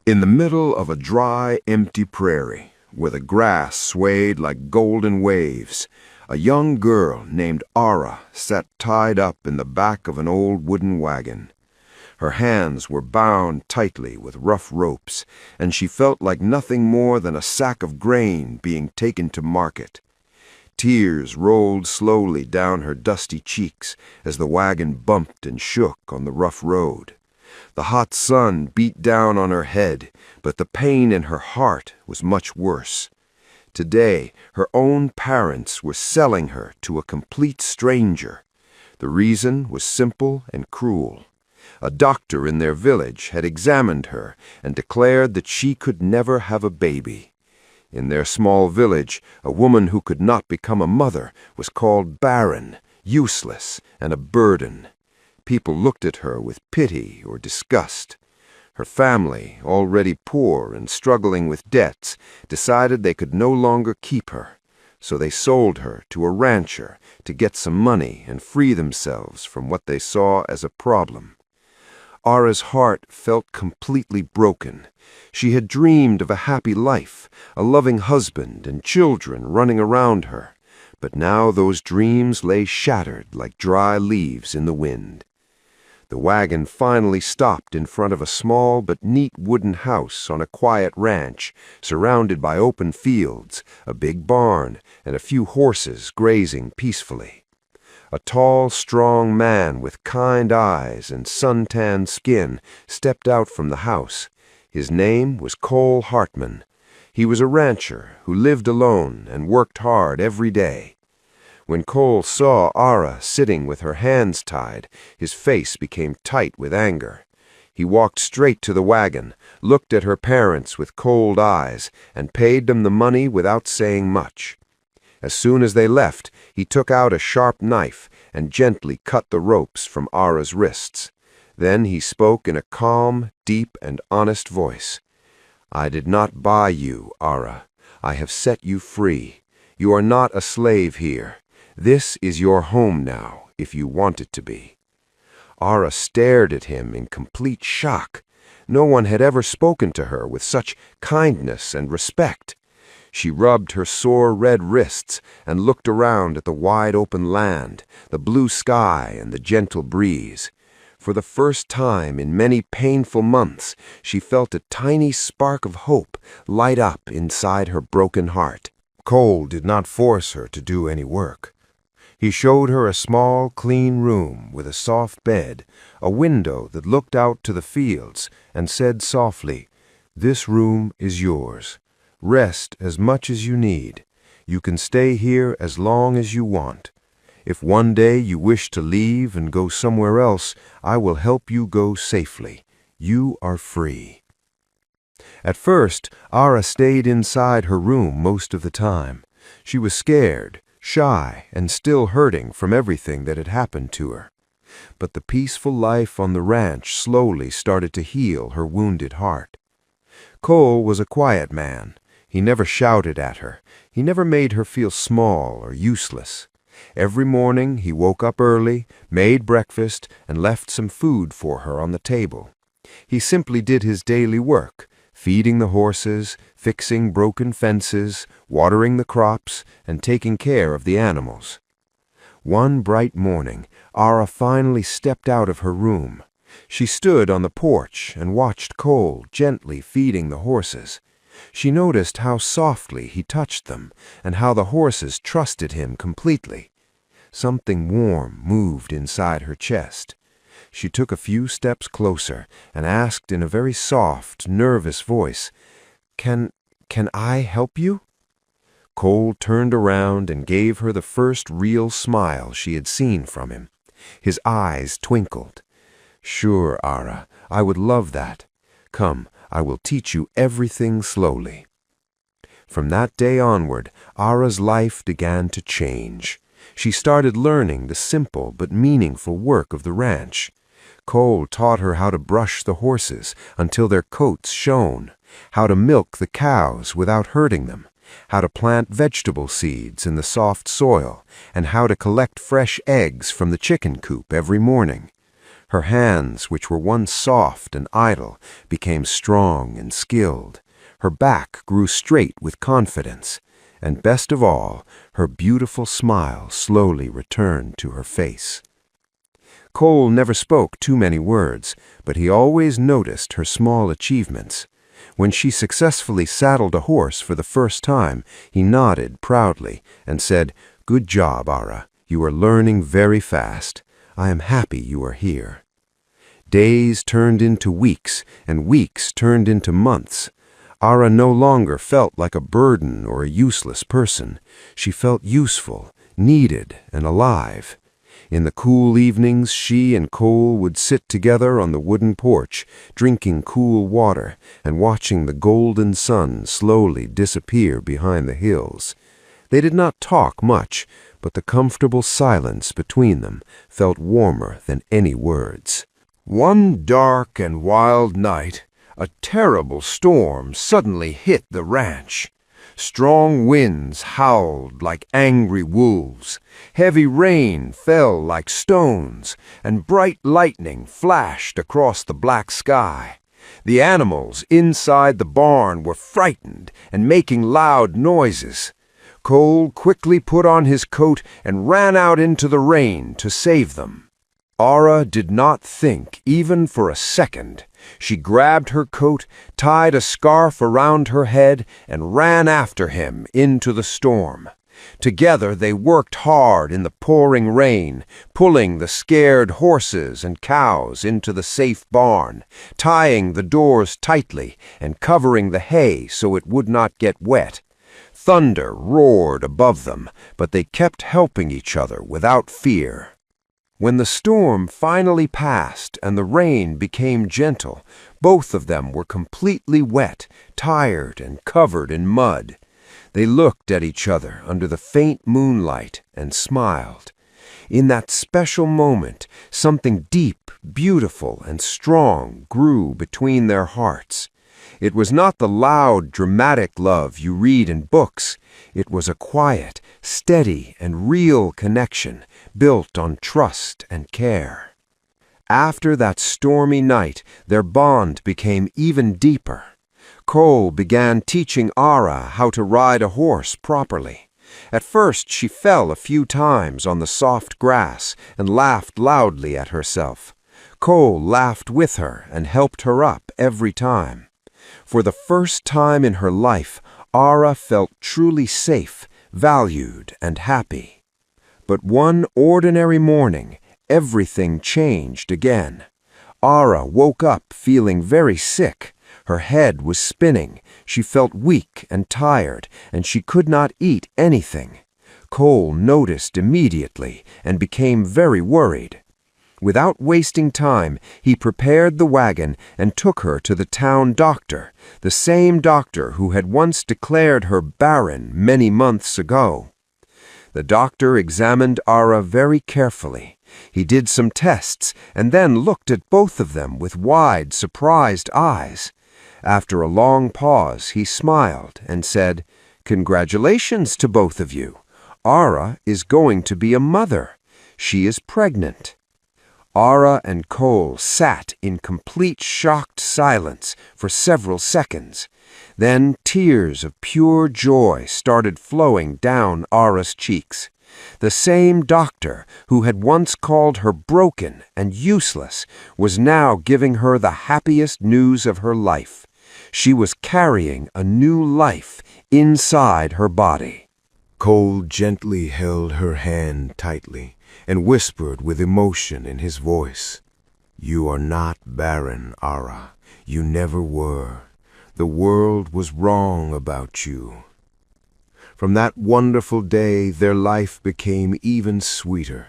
In the middle of a dry, empty prairie, where the grass swayed like golden waves, a young girl named Ara sat tied up in the back of an old wooden wagon. Her hands were bound tightly with rough ropes, and she felt like nothing more than a sack of grain being taken to market. Tears rolled slowly down her dusty cheeks as the wagon bumped and shook on the rough road. The hot sun beat down on her head, but the pain in her heart was much worse. Today, her own parents were selling her to a complete stranger. The reason was simple and cruel. A doctor in their village had examined her and declared that she could never have a baby. In their small village, a woman who could not become a mother was called barren, useless, and a burden. People looked at her with pity or disgust. Her family, already poor and struggling with debts, decided they could no longer keep her, so they sold her to a rancher to get some money and free themselves from what they saw as a problem. Ara's heart felt completely broken. She had dreamed of a happy life, a loving husband and children running around her, but now those dreams lay shattered like dry leaves in the wind. The wagon finally stopped in front of a small but neat wooden house on a quiet ranch, surrounded by open fields, a big barn, and a few horses grazing peacefully. A tall, strong man with kind eyes and sun-tanned skin stepped out from the house. His name was Cole Hartman. He was a rancher who lived alone and worked hard every day. When Cole saw Ara sitting with her hands tied, his face became tight with anger. He walked straight to the wagon, looked at her parents with cold eyes, and paid them the money without saying much. As soon as they left, he took out a sharp knife and gently cut the ropes from Ara's wrists. Then he spoke in a calm, deep, and honest voice. "I did not buy you, Ara. I have set you free. You are not a slave here. This is your home now, if you want it to be." Ara stared at him in complete shock. No one had ever spoken to her with such kindness and respect. She rubbed her sore red wrists and looked around at the wide open land, the blue sky, and the gentle breeze. For the first time in many painful months, she felt a tiny spark of hope light up inside her broken heart. Cole did not force her to do any work. He showed her a small, clean room with a soft bed, a window that looked out to the fields, and said softly, "This room is yours. Rest as much as you need. You can stay here as long as you want. If one day you wish to leave and go somewhere else, I will help you go safely. You are free." At first, Ara stayed inside her room most of the time. She was scared, shy, and still hurting from everything that had happened to her. But the peaceful life on the ranch slowly started to heal her wounded heart. Cole was a quiet man. He never shouted at her. He never made her feel small or useless. Every morning he woke up early, made breakfast, and left some food for her on the table. He simply did his daily work, feeding the horses, fixing broken fences, watering the crops, and taking care of the animals. One bright morning, Ara finally stepped out of her room. She stood on the porch and watched Cole gently feeding the horses. She noticed how softly he touched them and how the horses trusted him completely. Something warm moved inside her chest. She took a few steps closer and asked in a very soft, nervous voice, Can I help you?" Cole turned around and gave her the first real smile she had seen from him. His eyes twinkled. "Sure, Ara, I would love that. Come, I will teach you everything slowly." From that day onward, Ara's life began to change. She started learning the simple but meaningful work of the ranch. Cole taught her how to brush the horses until their coats shone, how to milk the cows without hurting them, how to plant vegetable seeds in the soft soil, and how to collect fresh eggs from the chicken coop every morning. Her hands, which were once soft and idle, became strong and skilled. Her back grew straight with confidence, and best of all, her beautiful smile slowly returned to her face. Cole never spoke too many words, but he always noticed her small achievements. When she successfully saddled a horse for the first time, he nodded proudly and said, "Good job, Ara. You are learning very fast. I am happy you are here." Days turned into weeks, and weeks turned into months. Ara no longer felt like a burden or a useless person. She felt useful, needed, and alive. In the cool evenings, she and Cole would sit together on the wooden porch, drinking cool water and watching the golden sun slowly disappear behind the hills. They did not talk much, but the comfortable silence between them felt warmer than any words. One dark and wild night, a terrible storm suddenly hit the ranch. Strong winds howled like angry wolves, heavy rain fell like stones, and bright lightning flashed across the black sky. The animals inside the barn were frightened and making loud noises. Cole quickly put on his coat and ran out into the rain to save them. Ara did not think even for a second. She grabbed her coat, tied a scarf around her head, and ran after him into the storm. Together they worked hard in the pouring rain, pulling the scared horses and cows into the safe barn, tying the doors tightly and covering the hay so it would not get wet. Thunder roared above them, but they kept helping each other without fear. When the storm finally passed and the rain became gentle, both of them were completely wet, tired, and covered in mud. They looked at each other under the faint moonlight and smiled. In that special moment, something deep, beautiful, and strong grew between their hearts. It was not the loud, dramatic love you read in books. It was a quiet, steady, and real connection built on trust and care. After that stormy night, their bond became even deeper. Cole began teaching Ara how to ride a horse properly. At first, she fell a few times on the soft grass and laughed loudly at herself. Cole laughed with her and helped her up every time. For the first time in her life, Ara felt truly safe, valued, and happy. But one ordinary morning, everything changed again. Ara woke up feeling very sick. Her head was spinning, she felt weak and tired, and she could not eat anything. Cole noticed immediately and became very worried. Without wasting time, he prepared the wagon and took her to the town doctor, the same doctor who had once declared her barren many months ago. The doctor examined Ara very carefully. He did some tests and then looked at both of them with wide, surprised eyes. After a long pause, he smiled and said, "Congratulations to both of you. Ara is going to be a mother. She is pregnant." Ara and Cole sat in complete shocked silence for several seconds. Then tears of pure joy started flowing down Ara's cheeks. The same doctor who had once called her broken and useless was now giving her the happiest news of her life. She was carrying a new life inside her body. Cole gently held her hand tightly and whispered with emotion in his voice, "You are not barren, Ara. You never were. The world was wrong about you." From that wonderful day, their life became even sweeter.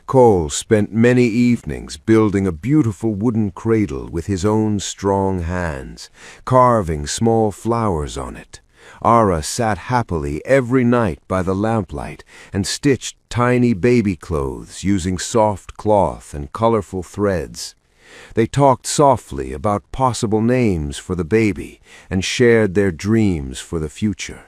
Cole spent many evenings building a beautiful wooden cradle with his own strong hands, carving small flowers on it. Ara sat happily every night by the lamplight and stitched tiny baby clothes using soft cloth and colorful threads. They talked softly about possible names for the baby and shared their dreams for the future.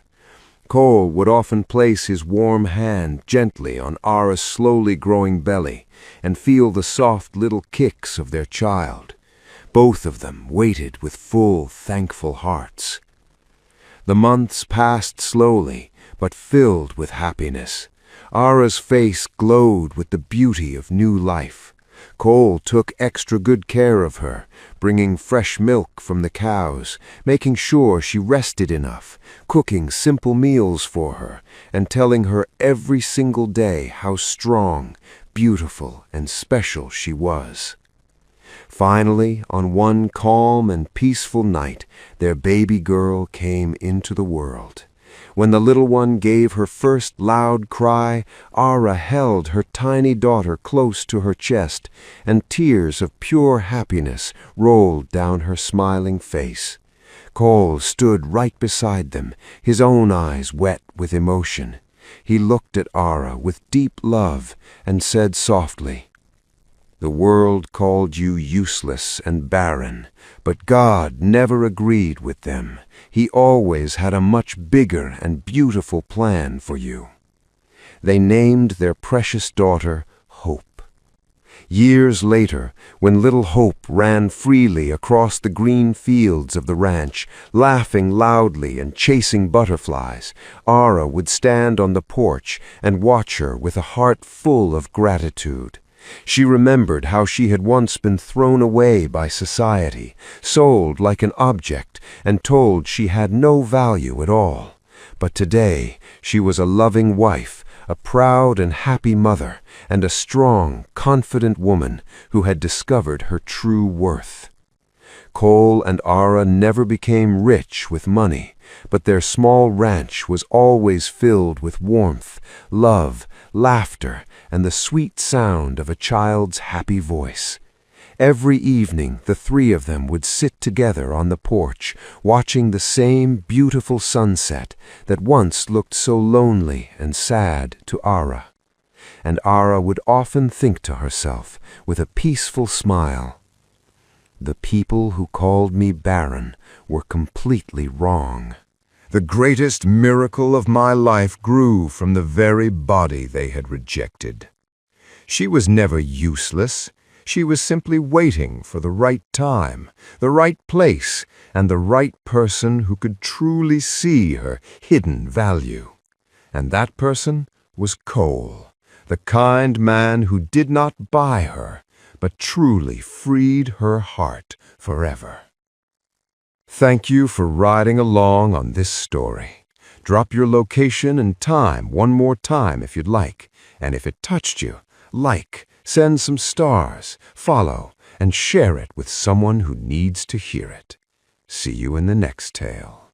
Cole would often place his warm hand gently on Ara's slowly growing belly and feel the soft little kicks of their child. Both of them waited with full, thankful hearts. The months passed slowly, but filled with happiness. Ara's face glowed with the beauty of new life. Cole took extra good care of her, bringing fresh milk from the cows, making sure she rested enough, cooking simple meals for her, and telling her every single day how strong, beautiful, and special she was. Finally, on one calm and peaceful night, their baby girl came into the world. When the little one gave her first loud cry, Ara held her tiny daughter close to her chest, and tears of pure happiness rolled down her smiling face. Cole stood right beside them, his own eyes wet with emotion. He looked at Ara with deep love and said softly, "The world called you useless and barren, but God never agreed with them. He always had a much bigger and beautiful plan for you." They named their precious daughter Hope. Years later, when little Hope ran freely across the green fields of the ranch, laughing loudly and chasing butterflies, Ara would stand on the porch and watch her with a heart full of gratitude. She remembered how she had once been thrown away by society, sold like an object, and told she had no value at all. But today she was a loving wife, a proud and happy mother, and a strong, confident woman who had discovered her true worth. Cole and Ara never became rich with money, but their small ranch was always filled with warmth, love, laughter, and the sweet sound of a child's happy voice. Every evening the three of them would sit together on the porch, watching the same beautiful sunset that once looked so lonely and sad to Ara. And Ara would often think to herself, with a peaceful smile, "The people who called me barren were completely wrong. The greatest miracle of my life grew from the very body they had rejected." She was never useless. She was simply waiting for the right time, the right place, and the right person who could truly see her hidden value. And that person was Cole, the kind man who did not buy her, but truly freed her heart forever. Thank you for riding along on this story. Drop your location and time one more time if you'd like, and if it touched you, like, send some stars, follow, and share it with someone who needs to hear it. See you in the next tale.